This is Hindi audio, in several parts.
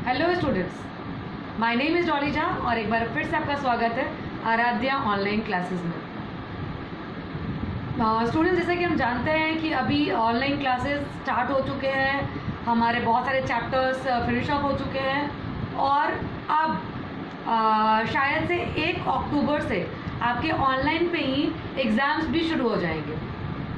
Hello students, my name is Dolly Jha और एक बार फिर से आपका स्वागत है आराध्या ऑनलाइन क्लासेस में। स्टूडेंट्स, जैसे कि हम जानते हैं कि अभी ऑनलाइन क्लासेस स्टार्ट हो चुके हैं, हमारे बहुत सारे चैप्टर्स फिनिश अप हो चुके हैं और अब शायद से 1 अक्टूबर से आपके ऑनलाइन पे ही एग्ज़ाम्स भी शुरू हो जाएंगे।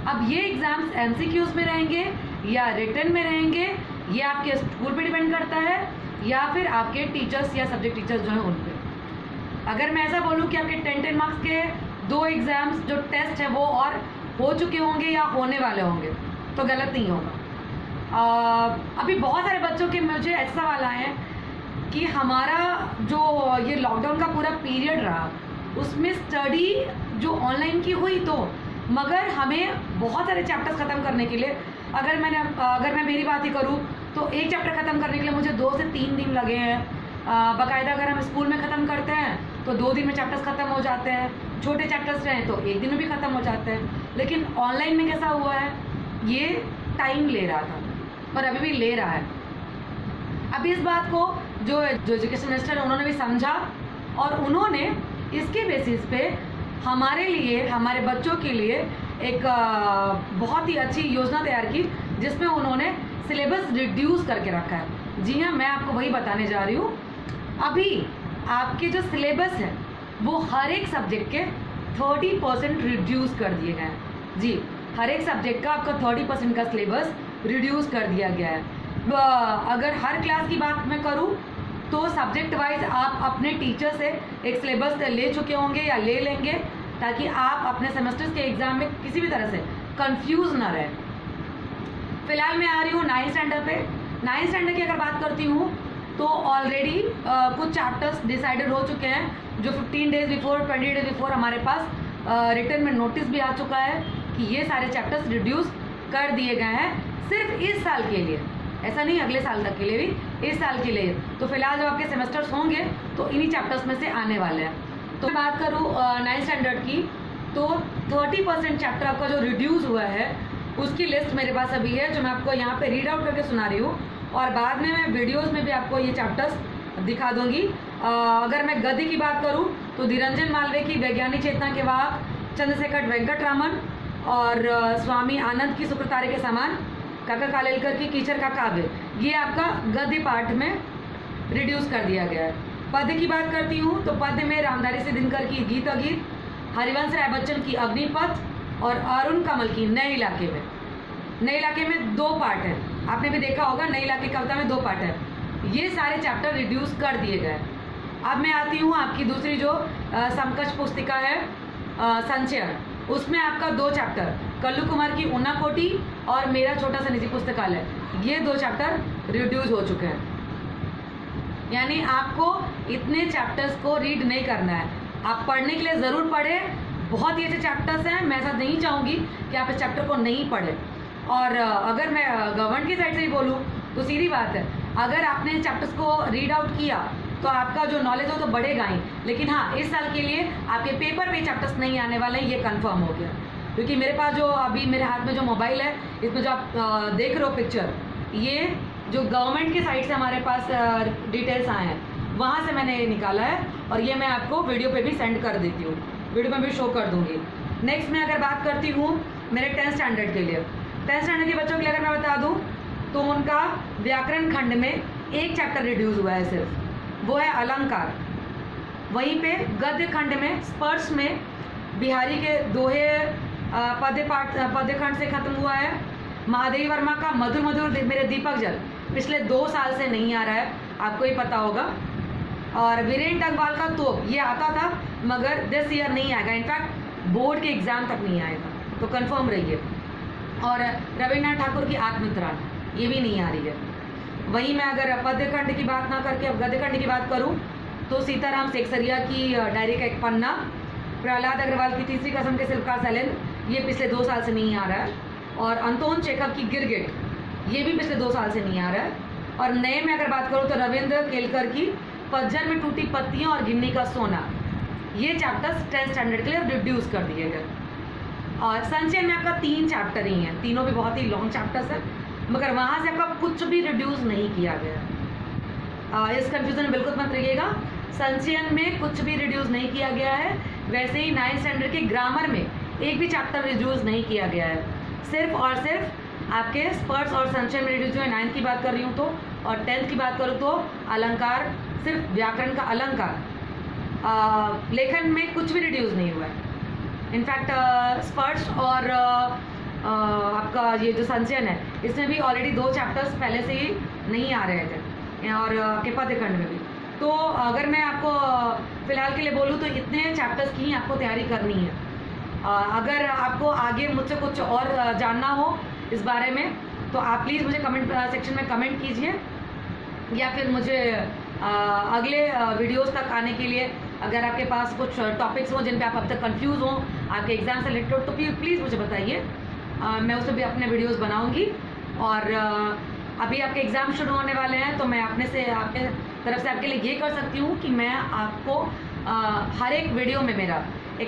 अब ये एग्ज़ाम्स MCQs में रहेंगे या रिटन में रहेंगे, ये आपके स्कूल पे डिपेंड करता है या फिर आपके टीचर्स या सब्जेक्ट टीचर्स जो हैं उन पे। अगर मैं ऐसा बोलूँ कि आपके 10 मार्क्स के 2 एग्ज़ाम्स जो टेस्ट है वो और हो चुके होंगे या होने वाले होंगे तो गलत नहीं होगा। अभी बहुत सारे बच्चों के मुझे ऐसा सवाल आए हैं कि हमारा जो ये लॉकडाउन का पूरा पीरियड रहा उसमें स्टडी जो ऑनलाइन की हुई तो मगर हमें बहुत सारे चैप्टर्स ख़त्म करने के लिए अगर मैं मेरी बात ही करूँ तो एक चैप्टर ख़त्म करने के लिए मुझे 2 से 3 दिन लगे हैं। बाकायदा अगर हम स्कूल में ख़त्म करते हैं तो 2 दिन में चैप्टर्स ख़त्म हो जाते हैं, छोटे चैप्टर्स रहें तो 1 दिन में भी ख़त्म हो जाते हैं। लेकिन ऑनलाइन में कैसा हुआ है, ये टाइम ले रहा था और अभी भी ले रहा है। अभी इस बात को जो एजुकेशन मिनिस्टर है उन्होंने भी समझा और उन्होंने इसके बेसिस पे हमारे लिए, हमारे बच्चों के लिए एक बहुत ही अच्छी योजना तैयार की जिसमें उन्होंने सिलेबस रिड्यूस करके रखा है। जी हाँ, मैं आपको वही बताने जा रही हूँ। अभी आपके जो सिलेबस है वो हर एक सब्जेक्ट के 30% रिड्यूस कर दिए गए हैं। जी, हर एक सब्जेक्ट का आपका 30% का सिलेबस रिड्यूस कर दिया गया है। अगर हर क्लास की बात मैं करूँ तो सब्जेक्ट वाइज आप अपने टीचर से एक सिलेबस ले चुके होंगे या ले लेंगे ताकि आप अपने सेमेस्टर्स के एग्ज़ाम में किसी भी तरह से कंफ्यूज ना रहे। फिलहाल मैं आ रही हूँ 9th स्टैंडर्ड पे। 9th स्टैंडर्ड की अगर बात करती हूँ तो ऑलरेडी कुछ चैप्टर्स डिसाइडेड हो चुके हैं जो 15 डेज बिफोर 20 डेज बिफोर हमारे पास रिटन में नोटिस भी आ चुका है कि ये सारे चैप्टर्स रिड्यूस कर दिए गए हैं सिर्फ इस साल के लिए, ऐसा नहीं अगले साल तक के लिए भी, इस साल के लिए। तो फिलहाल जब आपके सेमेस्टर्स होंगे तो इन्हीं चैप्टर्स में से आने वाले हैं। तो बात करूँ 9th स्टैंडर्ड की तो 30% चैप्टर आपका जो रिड्यूस हुआ है उसकी लिस्ट मेरे पास अभी है जो मैं आपको यहाँ पे रीड आउट करके सुना रही हूँ और बाद में मैं वीडियोस में भी आपको ये चैप्टर्स दिखा दूंगी। अगर मैं गद्य की बात करूँ तो धीरंजन मालवीय की वैज्ञानिक चेतना के वाहक, चंद्रशेखर वेंकटरामन और स्वामी आनंद की शुक्रतारे के समान, काका कालेलकर की कीचड़ का काव्य, ये आपका गद्य पाठ में रिड्यूस कर दिया गया है। पद्य की बात करती हूँ तो पद्य में रामधारी सिंह दिनकर की गीत अगीत, हरिवंश राय बच्चन की अग्निपथ और अरुण कमल की नए इलाके में। नए इलाके में 2 पार्ट हैं, आपने भी देखा होगा नए इलाके कविता में 2 पार्ट है। ये सारे चैप्टर रिड्यूस कर दिए गए। अब मैं आती हूँ आपकी दूसरी जो समकक्ष पुस्तिका है संचयन, उसमें आपका 2 चैप्टर कल्लू कुमार की ऊना कोटी और मेरा छोटा सा निजी पुस्तकालय, ये 2 चैप्टर रिड्यूस हो चुके हैं। यानी आपको इतने चैप्टर्स को रीड नहीं करना है, आप पढ़ने के लिए ज़रूर पढ़ें, बहुत ही अच्छे चैप्टर्स हैं। मैं ऐसा नहीं चाहूँगी कि आप इस चैप्टर को नहीं पढ़ें। और अगर मैं गवर्नमेंट की साइड से ही बोलूँ तो सीधी बात है, अगर आपने चैप्टर्स को रीड आउट किया तो आपका जो नॉलेज हो तो बढ़ेगा ही। लेकिन हाँ, इस साल के लिए आपके पेपर पे चैप्टर्स नहीं आने वाले हैं, ये कंफर्म हो गया। क्योंकि मेरे पास जो अभी मेरे हाथ में जो मोबाइल है इसमें जो आप देख रहे हो पिक्चर, ये जो गवर्नमेंट की साइड से हमारे पास डिटेल्स आए हैं वहाँ से मैंने निकाला है और ये मैं आपको वीडियो पे भी सेंड कर देती हूँ, वीडियो में भी शो कर दूँगी। नेक्स्ट मैं अगर बात करती हूँ मेरे 10th स्टैंडर्ड के लिए, 10th स्टैंडर्ड के बच्चों के लिए अगर मैं बता दूँ तो उनका व्याकरण खंड में 1 चैप्टर रिड्यूस हुआ है सिर्फ, वो है अलंकार। वहीं पे गद्य खंड में स्पर्श में बिहारी के दोहे पद्य खंड से ख़त्म हुआ है। महादेवी वर्मा का मधुर मधुर मेरे दीपक जल पिछले 2 साल से नहीं आ रहा है, आपको ही पता होगा। और वीरेंद्र टंगवाल का तोप ये आता था मगर दिस ईयर नहीं आएगा, इनफैक्ट बोर्ड के एग्ज़ाम तक नहीं आएगा, तो कंफर्म रहिए। और रविन्द्रनाथ ठाकुर की आत्मत्राण ये भी नहीं आ रही है। वहीं मैं अगर पद्यखंड की बात ना करके अब गद्यखंड की बात करूं तो सीताराम सेक्सरिया की डायरी का एक पन्ना, प्रहलाद अग्रवाल की तीसरी कसम के शिल्पकार शैलेंद्र, ये पिछले 2 साल से नहीं आ रहा है। और अंतोन चेखव की गिरगिट, ये भी पिछले 2 साल से नहीं आ रहा है। और नए में अगर बात करूँ तो रविंद्र केलकर की पतझड़ में टूटी पत्तियाँ और गिन्नी का सोना, ये चैप्टर्स 10th स्टैंडर्ड के लिए रिड्यूस कर दिए गए। और संचयन में आपका 3 चैप्टर ही हैं, तीनों भी बहुत ही लॉन्ग चैप्टर्स हैं, मगर वहाँ से आपका कुछ भी रिड्यूस नहीं किया गया। इस कंफ्यूजन में बिल्कुल मत रहिएगा। संचयन में कुछ भी रिड्यूस नहीं किया गया है, वैसे ही 9th स्टैंडर्ड के ग्रामर में एक भी चैप्टर रिड्यूस नहीं किया गया है। सिर्फ और सिर्फ आपके स्पर्श और संचयन में रिड्यूस जो है 9th की बात कर रही हूँ तो, और 10th की बात करूँ तो अलंकार, सिर्फ व्याकरण का अलंकार, लेखन में कुछ भी रिड्यूस नहीं हुआ है। इनफैक्ट स्पर्श और आपका ये जो संचयन है इसमें भी ऑलरेडी 2 चैप्टर्स पहले से ही नहीं आ रहे थे, और के पद्यखंड में भी। तो अगर मैं आपको फ़िलहाल के लिए बोलूँ तो इतने चैप्टर्स की ही आपको तैयारी करनी है। अगर आपको आगे मुझसे कुछ और जानना हो इस बारे में तो आप प्लीज़ मुझे कमेंट सेक्शन में कमेंट कीजिए, या फिर मुझे अगले वीडियोस तक आने के लिए अगर आपके पास कुछ टॉपिक्स हों जिन पे आप अब तक कंफ्यूज हों आपके एग्ज़ाम से रिलेटेड, तो प्लीज़ मुझे बताइए, मैं उस पर भी अपने वीडियोस बनाऊंगी। और अभी आपके एग्ज़ाम शुरू होने वाले हैं तो मैं आपके तरफ से आपके लिए ये कर सकती हूँ कि मैं आपको हर एक वीडियो में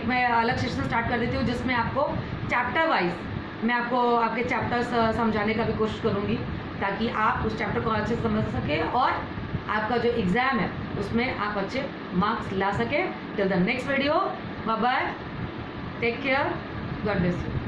मैं अलग सेशन स्टार्ट कर देती हूँ जिसमें आपको चैप्टर वाइज मैं आपको आपके चैप्टर्स समझाने का भी कोशिश करूँगी, ताकि आप उस चैप्टर को अच्छे से समझ सकें और आपका जो एग्ज़ाम है उसमें आप अच्छे मार्क्स ला सकें। Till the next video, bye bye, take care, God bless you.